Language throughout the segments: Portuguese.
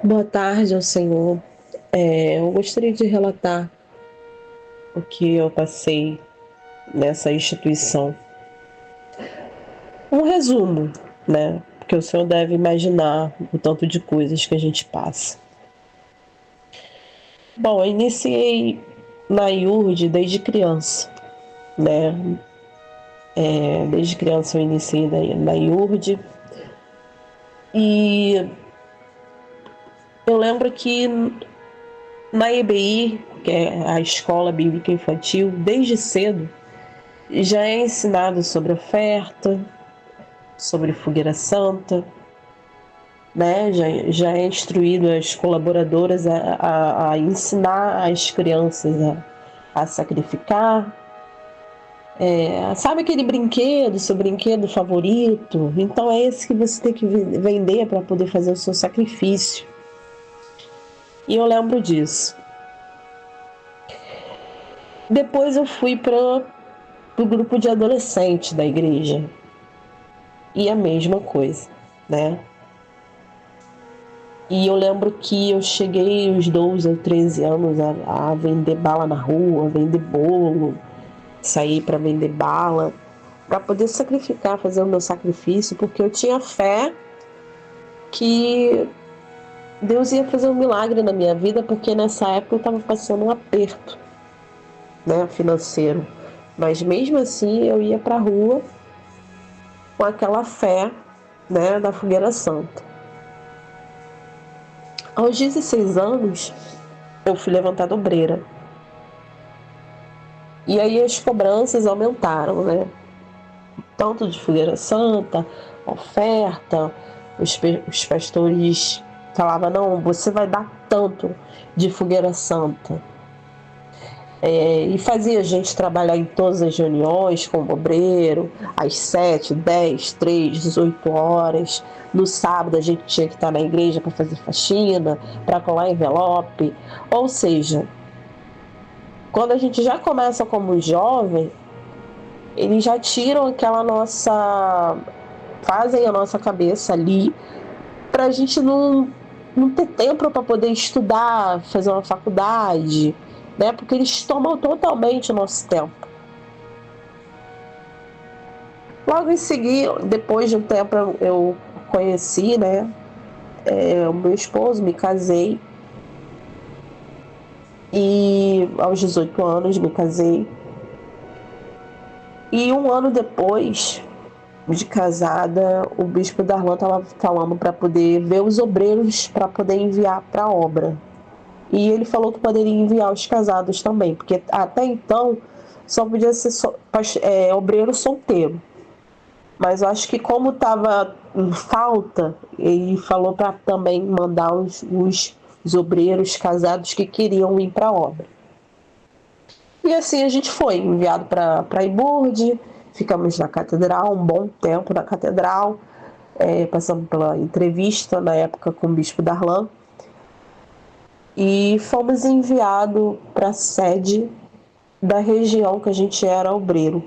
Boa tarde ao Senhor. Eu gostaria de relatar o que eu passei nessa instituição. Um resumo, né? Porque o Senhor deve imaginar o tanto de coisas que a gente passa. Bom, eu iniciei na IURD desde criança, né? Desde criança eu iniciei na IURD e eu lembro que na EBI, que é a Escola Bíblica Infantil, desde cedo já é ensinado sobre oferta, sobre fogueira santa, né? Já é instruído as colaboradoras a ensinar as crianças a sacrificar. Sabe aquele brinquedo, seu brinquedo favorito? Então é esse que você tem que vender para poder fazer o seu sacrifício. E eu lembro disso. Depois eu fui para o grupo de adolescentes da igreja. E a mesma coisa, né? E eu lembro que eu cheguei aos 12 ou 13 anos a vender bala na rua, vender bolo, sair para vender bala, para poder sacrificar, fazer o meu sacrifício, porque eu tinha fé que Deus ia fazer um milagre na minha vida, porque nessa época eu estava passando um aperto, né, financeiro. Mas mesmo assim eu ia para a rua com aquela fé, né, da fogueira santa. Aos 16 anos, eu fui levantada obreira. E aí as cobranças aumentaram, né? Tanto de fogueira santa, oferta, os pastores falavam, não, você vai dar tanto de fogueira santa. E fazia a gente trabalhar em todas as reuniões como obreiro, às 7, 10, 3, 18 horas. No sábado a gente tinha que estar na igreja para fazer faxina, para colar envelope. Ou seja, quando a gente já começa como jovem, eles já tiram aquela nossa... fazem a nossa cabeça ali para a gente não ter tempo para poder estudar, fazer uma faculdade, né? Porque eles tomam totalmente o nosso tempo. Logo em seguida, depois de um tempo, eu conheci, né? O meu esposo, me casei. E aos 18 anos me casei. E um ano depois de casada, o bispo Darlan estava falando para poder ver os obreiros para poder enviar para a obra. E ele falou que poderia enviar os casados também, porque até então só podia ser obreiro solteiro. Mas eu acho que como estava em falta, ele falou para também mandar os obreiros casados que queriam ir para a obra. E assim a gente foi enviado para Iburd, ficamos na catedral, um bom tempo na catedral, passamos pela entrevista na época com o bispo Darlan, e fomos enviados para a sede da região que a gente era obreiro.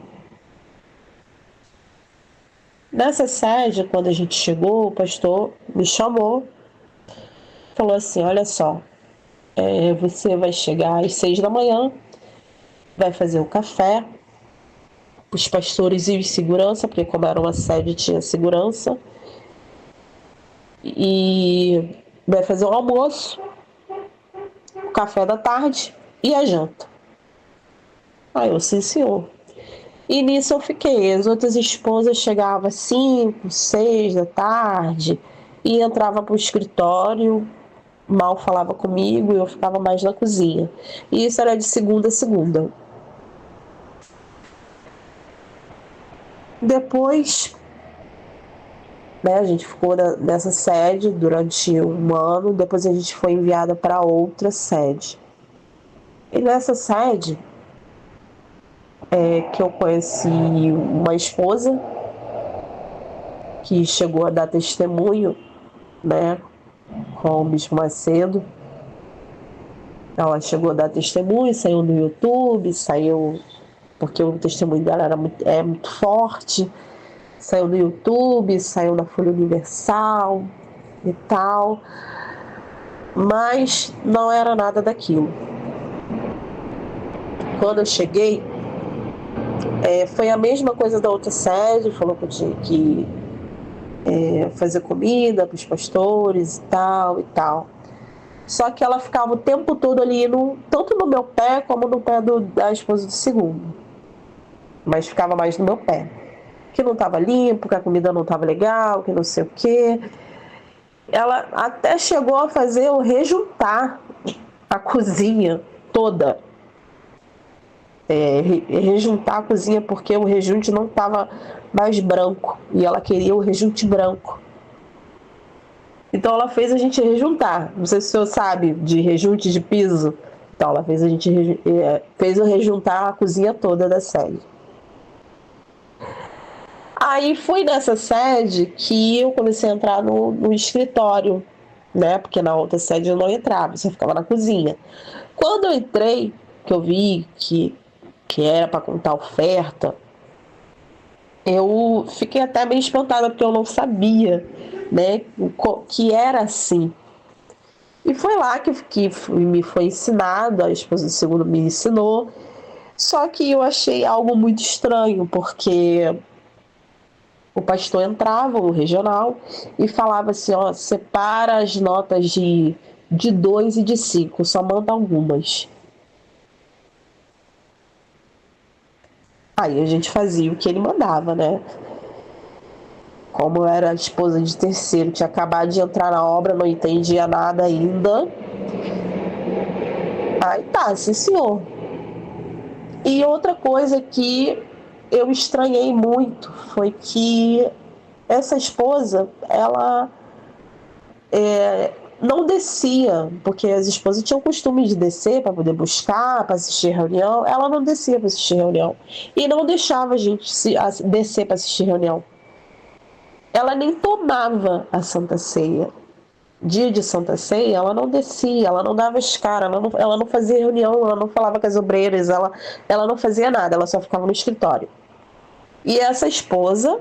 Nessa sede, quando a gente chegou, o pastor me chamou, falou assim, olha só, você vai chegar às 6 da manhã, vai fazer o café, os pastores e os segurança, porque como era uma sede tinha segurança, e vai fazer o almoço, o café da tarde e a janta. Aí eu, sim senhor. E nisso eu fiquei. As outras esposas chegavam às 5, 6 da tarde e entrava para o escritório, mal falava comigo e eu ficava mais na cozinha. E isso era de segunda a segunda. Depois, né, a gente ficou nessa sede durante um ano, depois a gente foi enviada para outra sede. E nessa sede que eu conheci uma esposa que chegou a dar testemunho, né, com o Bispo Macedo. Ela chegou a dar testemunho, saiu no YouTube, saiu porque o testemunho dela era muito forte, saiu no YouTube, saiu na Folha Universal e tal. mas não era nada daquilo. Quando eu cheguei, foi a mesma coisa da outra sede, falou que eu tinha que fazer comida para os pastores e tal e tal. Só que ela ficava o tempo todo ali, tanto no meu pé como no pé da esposa do segundo. Mas ficava mais no meu pé. Que não estava limpo, que a comida não estava legal, que não sei o quê. Ela até chegou a fazer eu rejuntar a cozinha toda. Rejuntar a cozinha porque o rejunte não estava mais branco. E ela queria o rejunte branco. Então ela fez a gente rejuntar. Não sei se o senhor sabe de rejunte de piso. Então ela fez a gente fez eu rejuntar a cozinha toda da sede. Aí foi nessa sede que eu comecei a entrar no escritório, né? Porque na outra sede eu não entrava, você ficava na cozinha. Quando eu entrei, que eu vi que era para contar oferta, eu fiquei até meio espantada porque eu não sabia, né? Que era assim. E foi lá que me foi ensinado, a esposa do segundo me ensinou. Só que eu achei algo muito estranho, porque o pastor entrava, o regional, e falava assim, ó, separa as notas de 2 e de 5, só manda algumas. Aí a gente fazia o que ele mandava, né? Como eu era a esposa de terceiro, tinha acabado de entrar na obra, não entendia nada ainda. Aí tá, sim senhor. E outra coisa que eu estranhei muito foi que essa esposa, ela não descia, porque as esposas tinham o costume de descer para poder buscar, para assistir reunião. Ela não descia para assistir reunião. E não deixava a gente descer para assistir reunião. Ela nem tomava a Santa Ceia. Dia de Santa Ceia, ela não descia, ela não dava as caras, ela não fazia reunião, ela não falava com as obreiras, ela não fazia nada, ela só ficava no escritório. E essa esposa,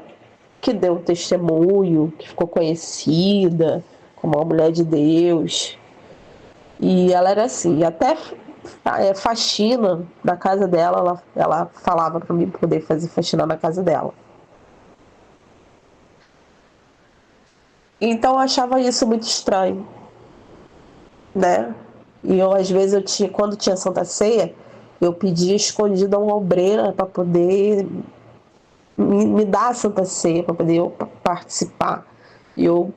que deu testemunho, que ficou conhecida como uma mulher de Deus, e ela era assim, até faxina na casa dela, ela falava para mim poder fazer faxina na casa dela. Então eu achava isso muito estranho, né? E eu, às vezes, quando tinha Santa Ceia, eu pedia escondido a uma obreira para poder me dar a Santa Ceia, para poder eu participar. E eu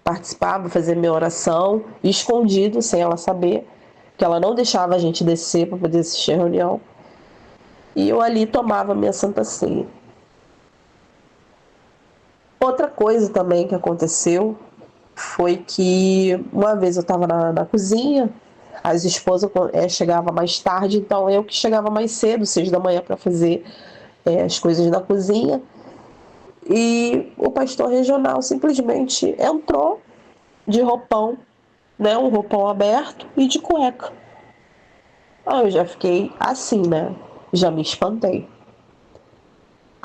participava, fazia minha oração, escondido, sem ela saber, que ela não deixava a gente descer para poder assistir a reunião. E eu ali tomava minha Santa Ceia. Outra coisa também que aconteceu foi que uma vez eu estava na cozinha, as esposas chegavam mais tarde, então eu que chegava mais cedo, 6 da manhã, para fazer as coisas na cozinha. E o pastor regional simplesmente entrou de roupão, né, um roupão aberto e de cueca. Aí eu já fiquei assim, né? Já me espantei.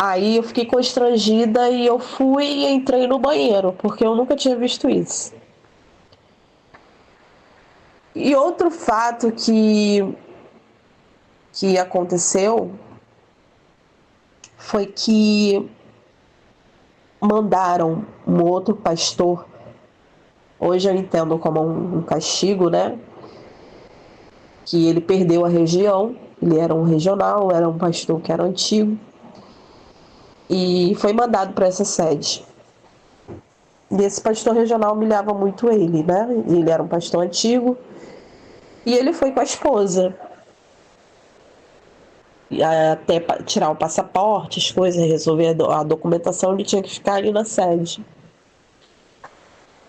Aí eu fiquei constrangida e eu fui e entrei no banheiro, porque eu nunca tinha visto isso. E outro fato que aconteceu foi que mandaram um outro pastor, hoje eu entendo como um castigo, né? Que ele perdeu a região, ele era um regional, era um pastor que era antigo, e foi mandado para essa sede. E esse pastor regional humilhava muito ele, né? Ele era um pastor antigo, e ele foi com a esposa, até tirar o passaporte, as coisas, resolver a documentação, ele tinha que ficar ali na sede.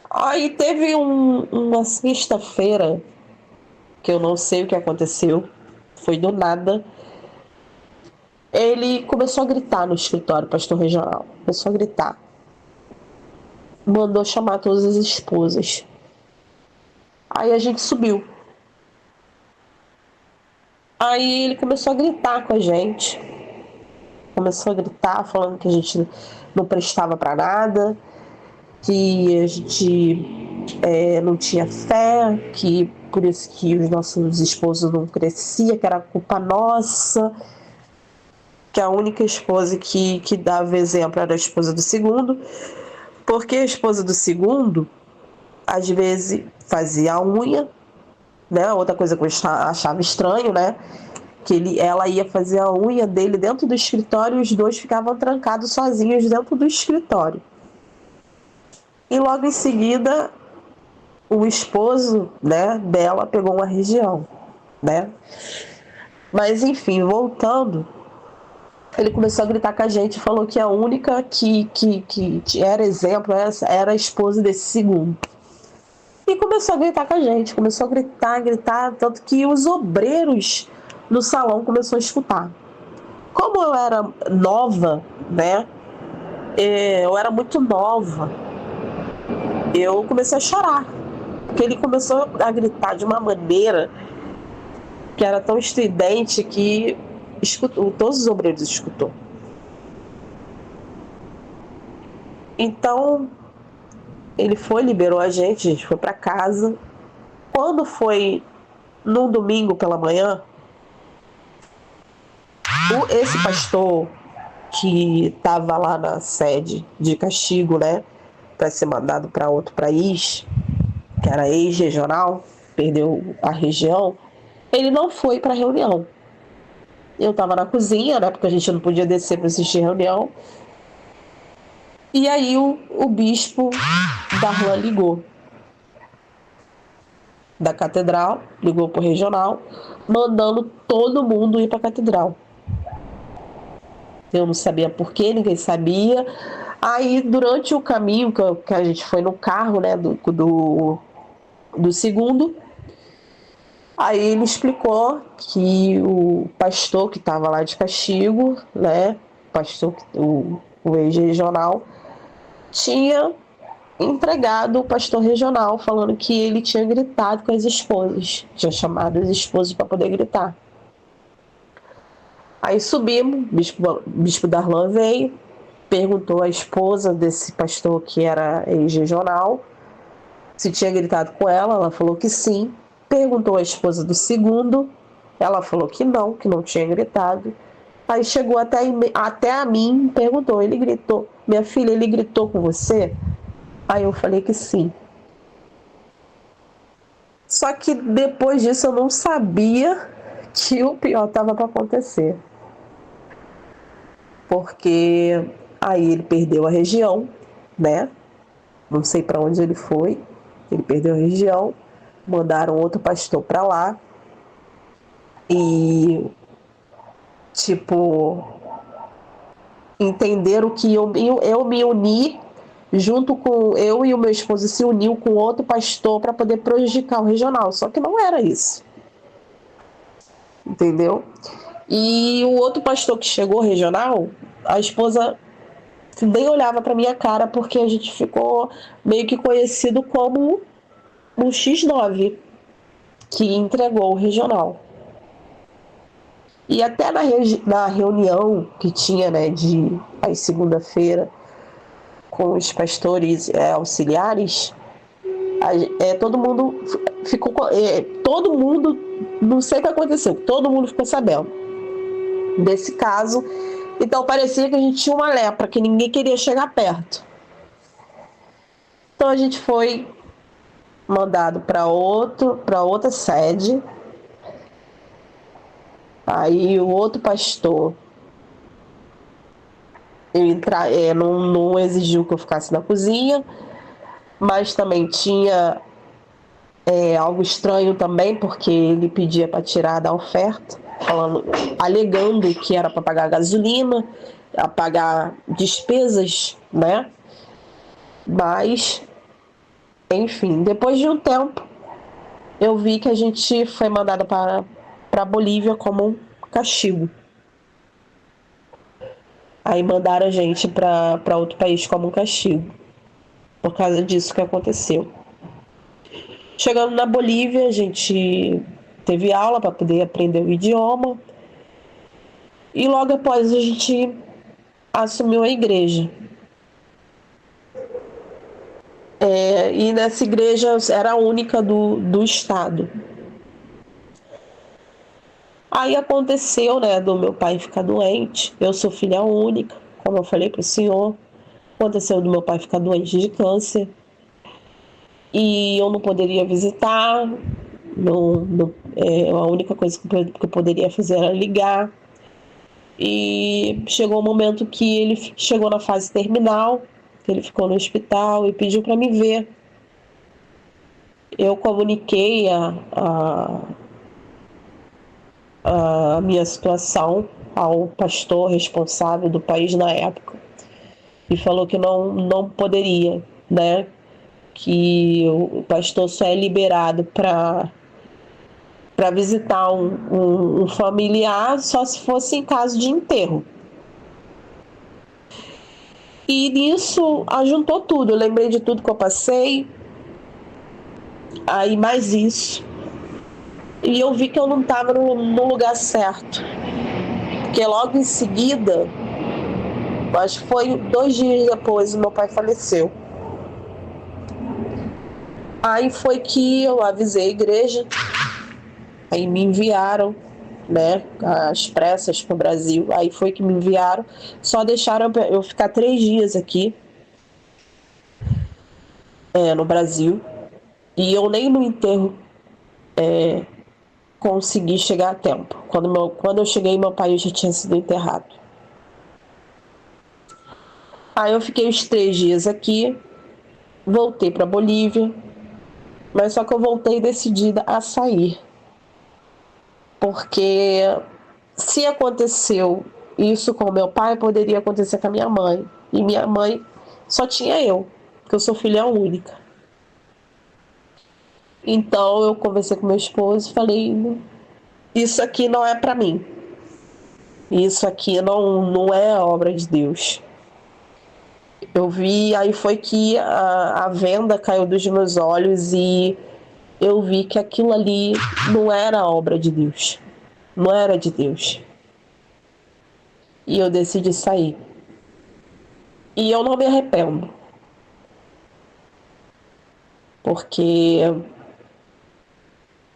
Aí teve uma sexta-feira, que eu não sei o que aconteceu, foi do nada. Ele começou a gritar no escritório, pastor regional. Começou a gritar. Mandou chamar todas as esposas. Aí a gente subiu. Aí ele começou a gritar com a gente. Começou a gritar, falando que a gente não prestava para nada, que a gente não tinha fé, que por isso que os nossos esposos não cresciam, que era culpa nossa, que a única esposa que dava exemplo era a esposa do segundo, porque a esposa do segundo, às vezes, fazia a unha, né? Outra coisa que eu achava estranho, né? Que ela ia fazer a unha dele dentro do escritório e os dois ficavam trancados sozinhos dentro do escritório. E logo em seguida, o esposo, né, dela pegou uma região, né? Mas enfim, voltando, ele começou a gritar com a gente, falou que a única que era exemplo era a esposa desse segundo. E começou a gritar com a gente, começou a gritar, tanto que os obreiros no salão começaram a escutar. Como eu era nova, né? Eu era muito nova. Eu comecei a chorar, porque ele começou a gritar de uma maneira que era tão estridente que todos os obreiros escutou. Então, ele liberou a gente foi para casa. Quando foi no domingo pela manhã, esse pastor que estava lá na sede de castigo, né, para ser mandado para outro país, que era ex-regional, perdeu a região, ele não foi para a reunião. Eu estava na cozinha, né, porque a gente não podia descer para assistir a reunião. E aí o bispo Darlan ligou da catedral, ligou para o regional, mandando todo mundo ir para a catedral. Eu não sabia por quê, ninguém sabia. Aí, durante o caminho que a gente foi no carro, né, do segundo, aí ele explicou que o pastor que estava lá de castigo, né, o ex-regional, tinha entregado o pastor regional, falando que ele tinha gritado com as esposas, tinha chamado as esposas para poder gritar. Aí subimos, o bispo Darlan veio, perguntou à esposa desse pastor que era ex-regional se tinha gritado com ela falou que sim. Perguntou à esposa do segundo, ela falou que não tinha gritado. Aí chegou até a mim, perguntou, ele gritou, minha filha, ele gritou com você? Aí eu falei que sim. Só que depois disso eu não sabia que o pior estava para acontecer. Porque aí ele perdeu a região, né? Não sei para onde ele foi. Ele perdeu a região, mandaram outro pastor para lá. E, tipo, entenderam que eu me uni junto com eu e o meu esposo se uniu com outro pastor para poder prejudicar o regional. Só que não era isso. Entendeu? E o outro pastor que chegou regional, a esposa nem olhava para minha cara porque a gente ficou meio que conhecido como um X9 que entregou o regional. E até na reunião que tinha, né, às segunda-feira com os pastores auxiliares, todo mundo ficou, todo mundo, não sei o que aconteceu, todo mundo ficou sabendo desse caso. Então parecia que a gente tinha uma lepra, que ninguém queria chegar perto. Então a gente foi mandado para outra sede. Aí o outro pastor não exigiu que eu ficasse na cozinha, mas também tinha algo estranho também, porque ele pedia para tirar da oferta, alegando que era para pagar gasolina, a pagar despesas, né? Mas, enfim, depois de um tempo, eu vi que a gente foi mandada para a Bolívia como um castigo. Aí mandaram a gente para outro país como um castigo, por causa disso que aconteceu. Chegando na Bolívia, a gente teve aula para poder aprender o idioma. E logo após a gente assumiu a igreja. E nessa igreja era a única do estado. Aí aconteceu, né, do meu pai ficar doente. Eu sou filha única, como eu falei pro senhor. Aconteceu do meu pai ficar doente de câncer. E eu não poderia visitar. A única coisa que eu poderia fazer era ligar. E chegou o momento que ele chegou na fase terminal, que ele ficou no hospital e pediu para me ver. Eu comuniquei a minha situação ao pastor responsável do país na época e falou que não poderia, né? Que o pastor só é liberado para visitar um familiar só se fosse em caso de enterro. E nisso ajuntou tudo. Eu lembrei de tudo que eu passei. Aí mais isso. E eu vi que eu não estava no lugar certo. Porque logo em seguida, acho que foi 2 dias depois, o meu pai faleceu. Aí foi que eu avisei a igreja. Aí me enviaram, né, as pressas para o Brasil. Aí foi que me enviaram. Só deixaram eu ficar 3 dias aqui, no Brasil. E eu nem no enterro consegui chegar a tempo. Quando eu cheguei, meu pai já tinha sido enterrado. Aí eu fiquei os 3 dias aqui, voltei para Bolívia, mas só que eu voltei decidida a sair. Porque se aconteceu isso com meu pai, poderia acontecer com a minha mãe. E minha mãe só tinha eu, porque eu sou filha única. Então eu conversei com meu esposo e falei: isso aqui não é para mim. Isso aqui não é a obra de Deus. Eu vi, aí foi que a venda caiu dos meus olhos e eu vi que aquilo ali não era a obra de Deus. Não era de Deus. E eu decidi sair. E eu não me arrependo. Porque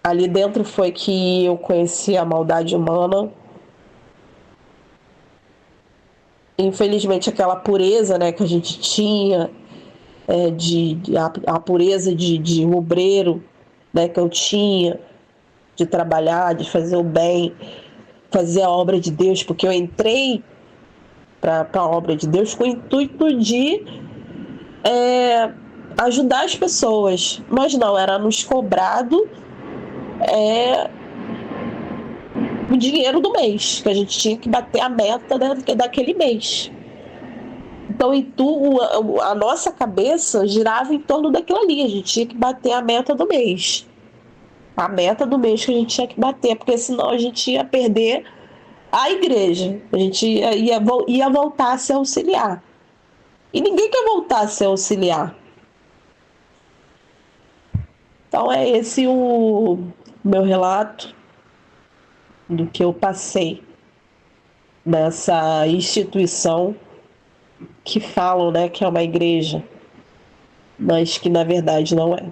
ali dentro foi que eu conheci a maldade humana. Infelizmente aquela pureza, né, que a gente tinha, a pureza de obreiro, né, que eu tinha, de trabalhar, de fazer o bem, fazer a obra de Deus, porque eu entrei para a obra de Deus com o intuito de ajudar as pessoas, mas não, era nos cobrado o dinheiro do mês, que a gente tinha que bater a meta daquele mês. Então, a nossa cabeça girava em torno daquilo ali, a gente tinha que bater a meta do mês. A meta do mês que a gente tinha que bater, porque senão a gente ia perder a igreja, a gente ia voltar a ser auxiliar. E ninguém quer voltar a ser auxiliar. Então é esse o meu relato do que eu passei nessa instituição que falam, né, que é uma igreja, mas que na verdade não é.